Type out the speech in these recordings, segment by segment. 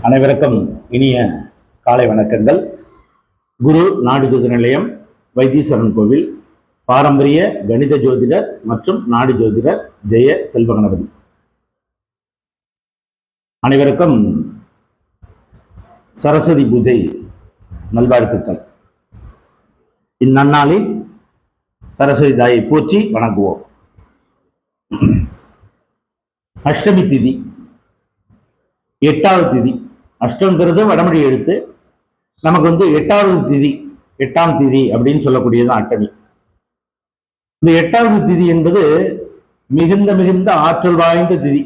அனைவருக்கும் இனிய காலை வணக்கங்கள். குரு நாடிஜோதி நிலையம், வைத்தீஸ்வரன் கோவில், பாரம்பரிய கணித ஜோதிடர் மற்றும் நாடி ஜோதிடர் ஜெய செல்வகணபதி. அனைவருக்கும் சரஸ்வதி பூஜை நல்வாழ்த்துக்கள். இந்நன்னாளில் சரஸ்வதி தாயை போற்றி வணங்குவோம். அஷ்டமி திதி, 8வது திதி. அஷ்டம்ங்கிறது வடமொழி எழுத்து. நமக்கு 8வது திதி, 8ஆம் திதி அப்படின்னு சொல்லக்கூடியது அஷ்டமி. இந்த 8வது திதி என்பது மிகுந்த ஆற்றல் வாய்ந்த திதி.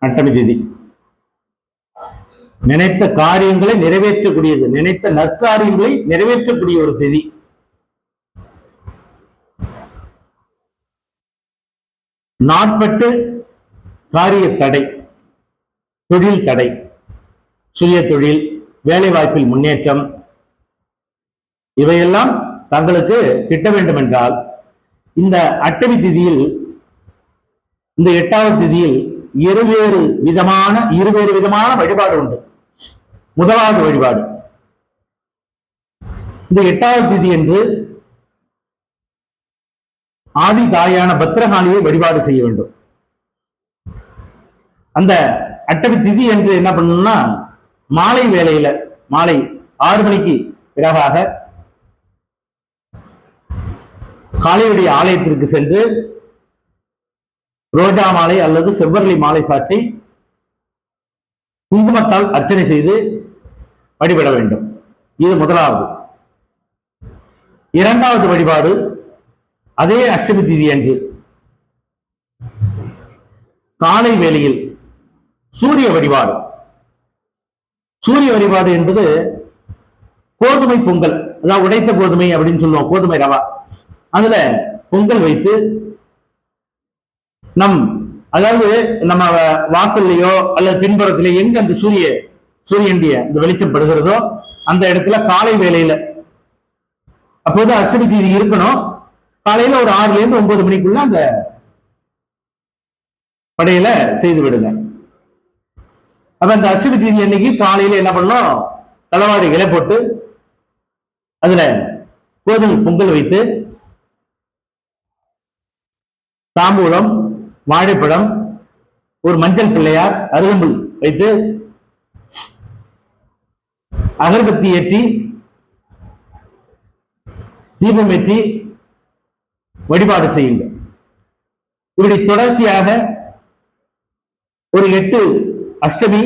அஷ்டமி திதி நினைத்த காரியங்களை நிறைவேற்றக்கூடியது, நினைத்த நற்காரியங்களை நிறைவேற்றக்கூடிய ஒரு திதி. நாட்பட்டு காரிய தடை, தொழில் தடை, சுய தொழில், வேலை வாய்ப்பில் முன்னேற்றம், இவையெல்லாம் தங்களுக்கு கிட்ட வேண்டும் என்றால் இந்த அஷ்டமி திதியில், இந்த 8வது திதியில் இருவேறு விதமான வழிபாடு உண்டு. முதலாவது வழிபாடு, இந்த 8வது திதி என்று ஆதி தாயான பத்ரகாளியை வழிபாடு செய்ய வேண்டும். அந்த அஷ்டமி திதி என்று என்ன பண்ணணும்னா, மாலை வேளையில, மாலை 6 மணிக்கு பிறகாக காளியுடைய ஆலயத்திற்கு சென்று ரோஜா மாலை அல்லது செவ்வரளி மாலை சாற்றி குங்குமத்தால் அர்ச்சனை செய்து வழிபட வேண்டும். இது முதலாவது. 2வது வழிபாடு, அதே அஷ்டமி திதி அன்று காலை வேளையில் சூரிய வழிபாடு. சூரிய வழிபாடு என்பது கோதுமை பொங்கல், அதாவது உடைத்த கோதுமை அப்படின்னு சொல்லுவோம், கோதுமை ரவா. அதுல பொங்கல் வைத்து அதாவது நம்ம வாசல்லையோ அல்லது பின்புறத்திலேயோ எங்க அந்த சூரியனுடைய இந்த வெளிச்சம் படுகிறதோ அந்த இடத்துல காலை வேளையில, அப்போது அஷ்டமி திதி இருக்கணும், காலையில ஒரு 6 to 9 மணிக்குள்ள அந்த படையில செய்து விடுங்க. அப்ப அந்த அஷ்டமி திதி அன்னைக்கு காலையில என்ன பண்ணணும், தளவாடி இலை போட்டு அதுல கோதுமை பொங்கல் வைத்து தாம்பூலம், வாழைப்பழம், ஒரு மஞ்சள் பிள்ளையார், அருகம்புல் வைத்து அகர்பத்தி ஏற்றி தீபம் ஏற்றி வழிபாடு செய்யுங்க. இப்படி தொடர்ச்சியாக ஒரு 8 அஷ்டமி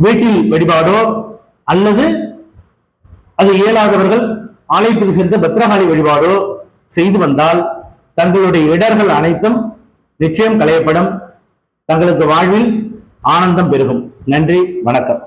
வீட்டில் வழிபாடோ அல்லது அது இயலாதவர்கள் ஆலயத்துக்கு சென்று பத்ரகாளி வழிபாடோ செய்து வந்தால் தங்களுடைய இடர்கள் அனைத்தும் நிச்சயம் களையப்படும். தங்களுக்கு வாழ்வில் ஆனந்தம் பெருகும். நன்றி, வணக்கம்.